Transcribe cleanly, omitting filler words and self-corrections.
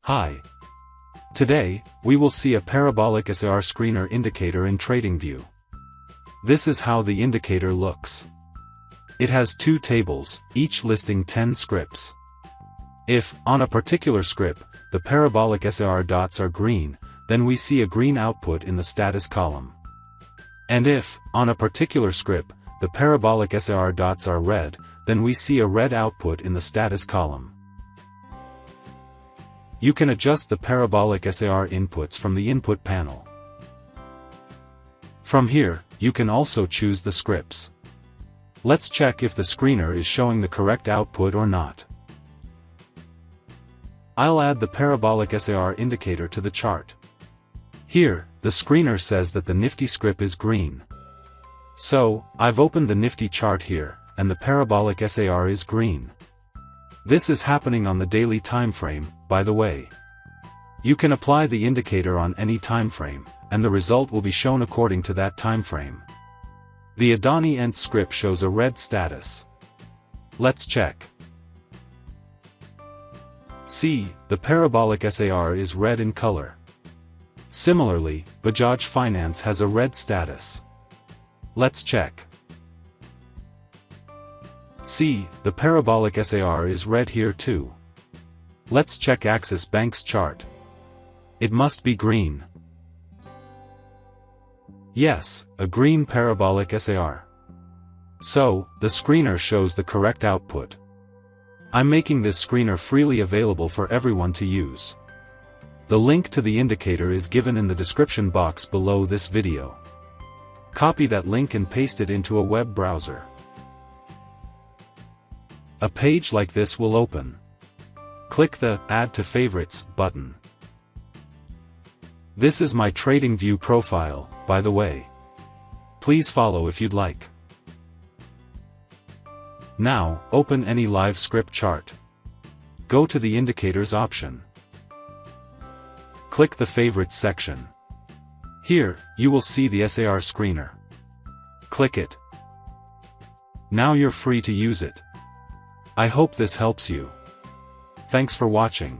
Hi. Today, we will see a Parabolic SAR screener indicator in TradingView. This is how the indicator looks. It has two tables, each listing 10 scrips. If, on a particular scrip, the Parabolic SAR dots are green, then we see a green output in the status column. And if, on a particular scrip, the Parabolic SAR dots are red, then we see a red output in the status column. You can adjust the Parabolic SAR inputs from the input panel. From here, you can also choose the scripts. Let's check if the screener is showing the correct output or not. I'll add the Parabolic SAR indicator to the chart. Here, the screener says that the Nifty scrip is green. So, I've opened the Nifty chart here, and the Parabolic SAR is green. This is happening on the daily time frame, by the way. You can apply the indicator on any time frame, and the result will be shown according to that time frame. The Adani Ent script shows a red status. Let's check. See, the Parabolic SAR is red in color. Similarly, Bajaj Finance has a red status. Let's check. See, the Parabolic SAR is red here too. Let's check Axis Bank's chart. It must be green. Yes, a green Parabolic SAR. So, the screener shows the correct output. I'm making this screener freely available for everyone to use. The link to the indicator is given in the description box below this video. Copy that link and paste it into a web browser. A page like this will open. Click the Add to Favorites button. This is my TradingView profile, by the way. Please follow if you'd like. Now, open any live script chart. Go to the Indicators option. Click the Favorites section. Here, you will see the SAR screener. Click it. Now you're free to use it. I hope this helps you. Thanks for watching.